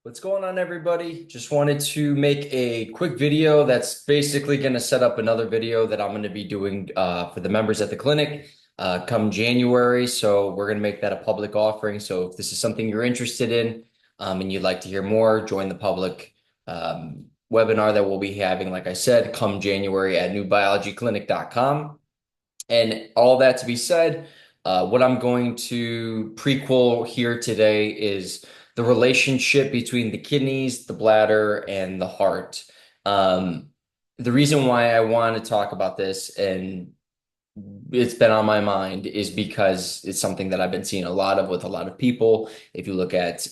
What's going on, everybody? Just wanted to make a quick video that's basically going to set up another video that I'm going to be doing for the members at the clinic come January. So we're going to make that a public offering. So if this is something you're interested in and you'd like to hear more, join the public webinar that we'll be having, like I said, come January at newbiologyclinic.com. And all that to be said, what I'm going to prequel here today is the relationship between the kidneys, the bladder, and the heart. Um, the reason why I want to talk about this and it's been on my mind is because it's something that I've been seeing a lot of with a lot of people. If you look at,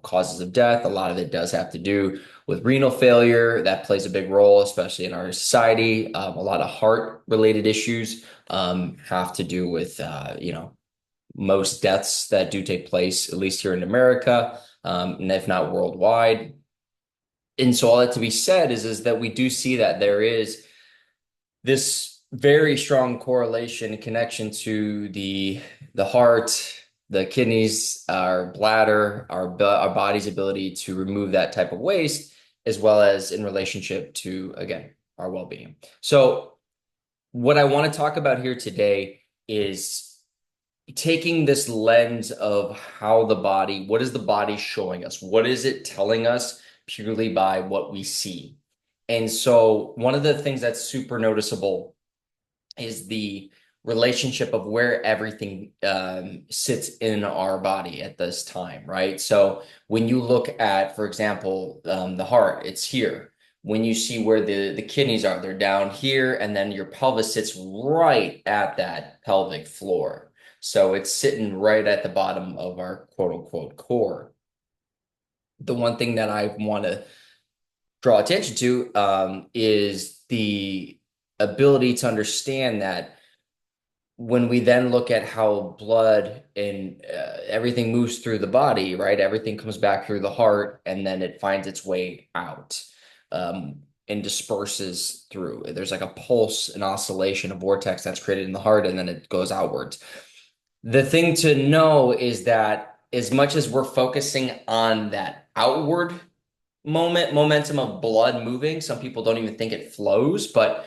causes of death, a lot of it does have to do with renal failure. That plays a big role, especially in our society. A lot of heart related issues have to do with, most deaths that do take place, at least here in America, and if not worldwide. And so all that to be said is that we do see that there is this very strong correlation and connection to the heart, the kidneys, our bladder, our body's ability to remove that type of waste, as well as in relationship to, again, our well-being. So what I want to talk about here today is taking this lens of how the body, what is the body showing us? What is it telling us purely by what we see? And so one of the things that's super noticeable is the relationship of where everything sits in our body at this time, right? So when you look at, for example, the heart, it's here. When you see where the kidneys are, they're down here, and then your pelvis sits right at that pelvic floor. So it's sitting right at the bottom of our quote unquote core. The one thing that I want to draw attention to is the ability to understand that when we then look at how blood and everything moves through the body, right? Everything comes back through the heart and then it finds its way out and disperses through. There's like a pulse, an oscillation, a vortex that's created in the heart and then it goes outwards. The thing to know is that as much as we're focusing on that outward momentum of blood moving, some people don't even think it flows, but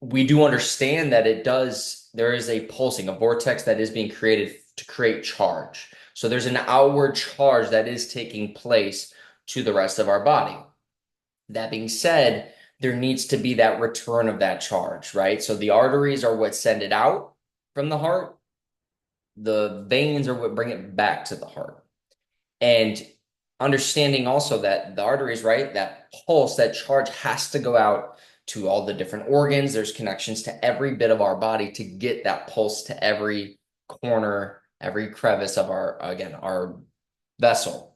we do understand that it does. There is a pulsing, a vortex that is being created to create charge. So there's an outward charge that is taking place to the rest of our body. That being said, there needs to be that return of that charge, right? So the arteries are what send it out from the heart. The veins are what bring it back to the heart. And understanding also that the arteries, right, that pulse, that charge has to go out to all the different organs. There's connections to every bit of our body to get that pulse to every corner, every crevice of our vessel.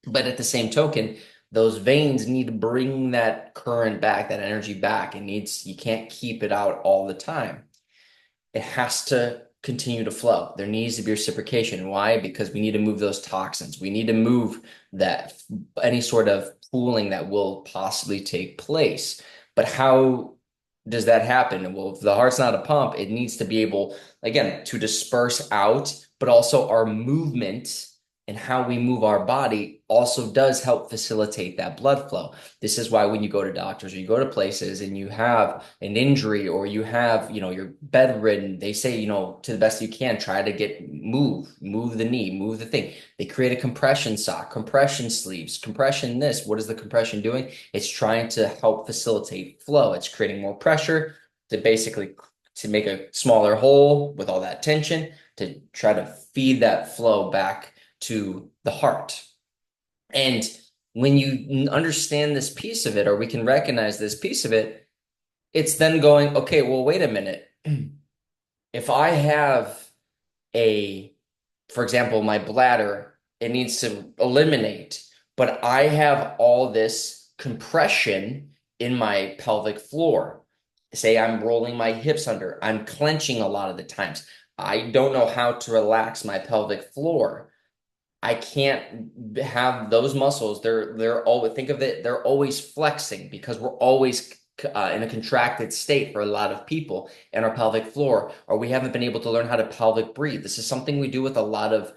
But at the same token, those veins need to bring that current back, that energy back. You can't keep it out all the time. It has to continue to flow. There needs to be reciprocation. Why? Because we need to move those toxins. We need to move that any sort of pooling that will possibly take place. But how does that happen? Well, if the heart's not a pump, it needs to be able, again, to disperse out, but also our movement and how we move our body also does help facilitate that blood flow. This is why when you go to doctors or you go to places and you have an injury or you have, you're bedridden, they say, to the best you can, try to move the knee, move the thing. They create a compression sock, compression sleeves, compression this. What is the compression doing? It's trying to help facilitate flow. It's creating more pressure to make a smaller hole with all that tension to try to feed that flow back to the heart. And when you understand this piece of it, or we can recognize this piece of it, it's then going, okay, well, wait a minute. If I have for example, my bladder, it needs to eliminate, but I have all this compression in my pelvic floor. Say I'm rolling my hips under, I'm clenching a lot of the times. I don't know how to relax my pelvic floor. I can't have those muscles. They're always, think of it, they're always flexing because we're always in a contracted state for a lot of people in our pelvic floor, or we haven't been able to learn how to pelvic breathe. This is something we do with a lot of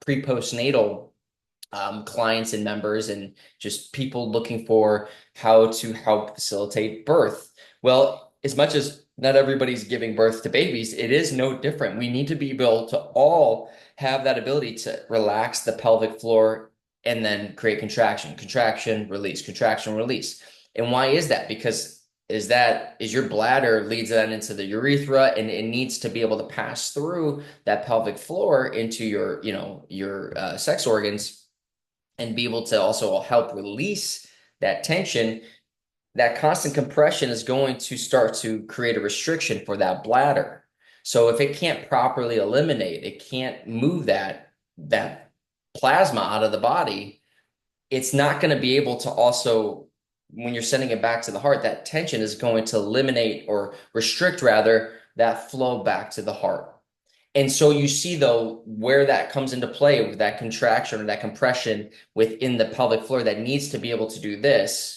pre-postnatal clients and members and just people looking for how to help facilitate birth. Well, as much as not everybody's giving birth to babies, it is no different. We need to be able to all have that ability to relax the pelvic floor and then create contraction, contraction, release, contraction, release. And why is that? Because is your bladder leads that into the urethra, and it needs to be able to pass through that pelvic floor into your sex organs and be able to also help release that tension. That constant compression is going to start to create a restriction for that bladder. So if it can't properly eliminate, it can't move that plasma out of the body, it's not going to be able to also, when you're sending it back to the heart, that tension is going to eliminate or restrict rather that flow back to the heart. And so you see, though, where that comes into play with that contraction or that compression within the pelvic floor that needs to be able to do this.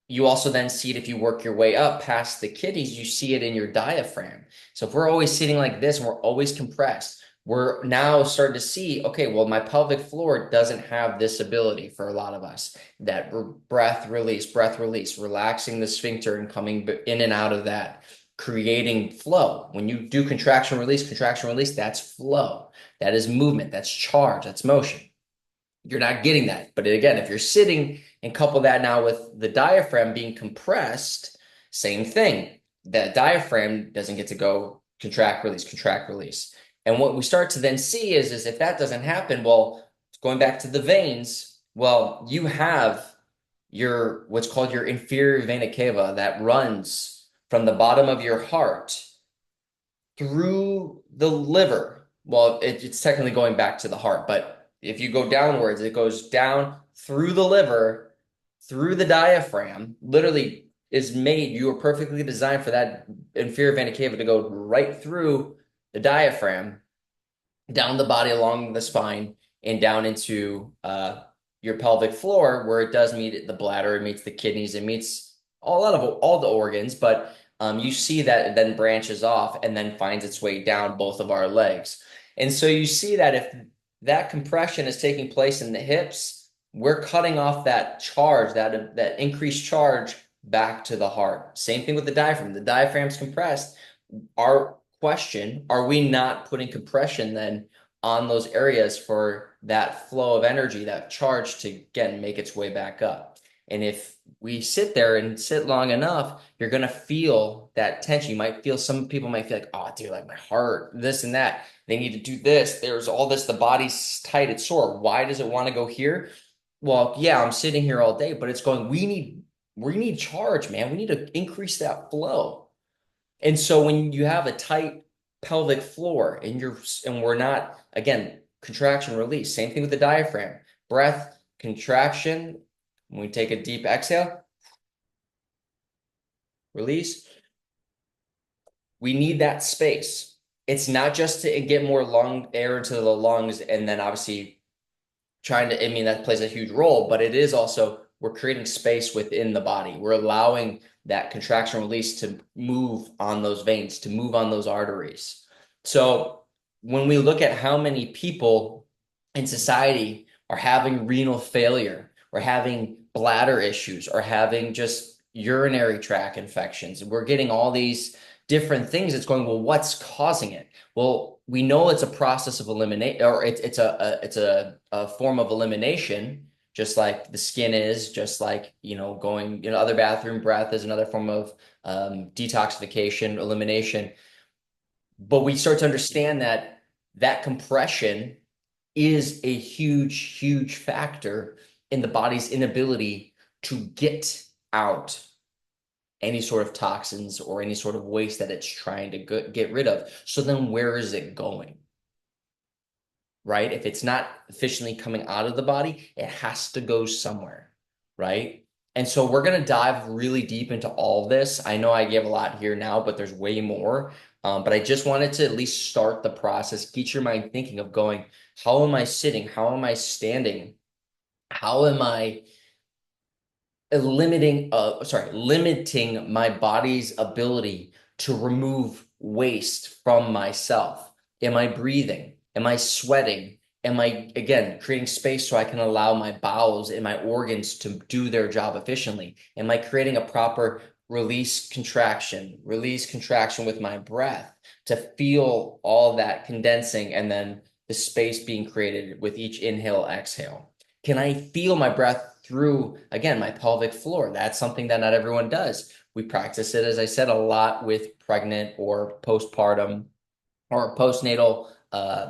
You also then see it if you work your way up past the kidneys, you see it in your diaphragm. So if we're always sitting like this and we're always compressed, we're now starting to see, okay, well, my pelvic floor doesn't have this ability for a lot of us. That breath, release, relaxing the sphincter and coming in and out of that, creating flow. When you do contraction, release, that's flow. That is movement, that's charge, that's motion. You're not getting that. But again, if you're sitting and couple that now with the diaphragm being compressed, same thing. That diaphragm doesn't get to go contract, release, contract, release. And what we start to then see is if that doesn't happen, well, going back to the veins, well, you have your what's called your inferior vena cava that runs from the bottom of your heart through the liver. Well, it's technically going back to the heart, but if you go downwards, it goes down through the liver, through the diaphragm, literally is made. You are perfectly designed for that inferior vena cava to go right through the diaphragm, down the body along the spine, and down into your pelvic floor, where it does meet the bladder, it meets the kidneys, it meets all the organs, but you see that it then branches off and then finds its way down both of our legs. And so you see that if that compression is taking place in the hips, we're cutting off that charge, that increased charge back to the heart. Same thing with the diaphragm. The diaphragm's compressed. Our question, are we not putting compression then on those areas for that flow of energy, that charge to, again, make its way back up? And if we sit there and sit long enough, you're going to feel that tension. You might feel, some people might feel like, oh, dude, like my heart, this and that. They need to do this. There's all this. The body's tight. It's sore. Why does it want to go here? Well, yeah, I'm sitting here all day, but it's going, we need charge, man. We need to increase that flow. And so when you have a tight pelvic floor and we're not, again, contraction, release, same thing with the diaphragm, breath, contraction. When we take a deep exhale, release, we need that space. It's not just to get more lung air into the lungs and then obviously I mean, that plays a huge role, but it is also, we're creating space within the body. We're allowing that contraction release to move on those veins, to move on those arteries. So when we look at how many people in society are having renal failure or having bladder issues or having just urinary tract infections, we're getting all these different things. It's going, well, what's causing it? Well, we know it's a process of eliminate, or it's a form of elimination, just like the skin is, just like, going, other bathroom breath is another form of detoxification, elimination. But we start to understand that that compression is a huge, huge factor in the body's inability to get out any sort of toxins or any sort of waste that it's trying to get rid of. So then where is it going? Right? If it's not efficiently coming out of the body, it has to go somewhere, right? And so we're going to dive really deep into all of this. I know I gave a lot here now, but there's way more. But I just wanted to at least start the process, get your mind thinking of going, how am I sitting? How am I standing? How am I limiting my body's ability to remove waste from myself? Am I breathing? Am I sweating? Am I, again, creating space so I can allow my bowels and my organs to do their job efficiently? Am I creating a proper release contraction with my breath to feel all that condensing and then the space being created with each inhale, exhale? Can I feel my breath through, again, my pelvic floor? That's something that not everyone does. We practice it, as I said, a lot with pregnant or postpartum or postnatal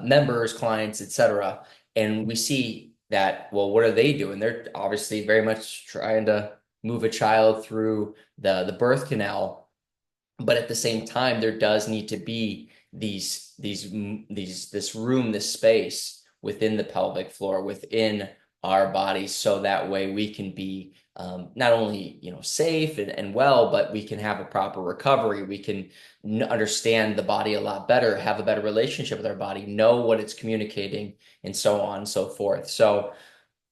members, clients, etc. And we see that, well, what are they doing? They're obviously very much trying to move a child through the birth canal, but at the same time, there does need to be this room, this space within the pelvic floor, within our bodies, so that way we can be not only safe and well, but we can have a proper recovery. We can understand the body a lot better, have a better relationship with our body, know what it's communicating, and so on and so forth. So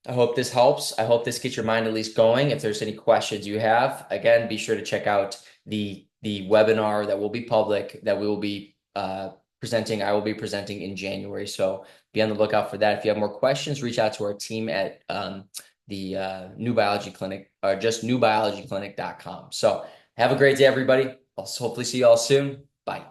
I hope this helps. I hope this gets your mind at least going. If there's any questions you have, again, be sure to check out the webinar that will be public, that we will be presenting. I will be presenting in January. So be on the lookout for that. If you have more questions, reach out to our team at the New Biology Clinic or just newbiologyclinic.com. So have a great day, everybody. I'll hopefully see you all soon. Bye.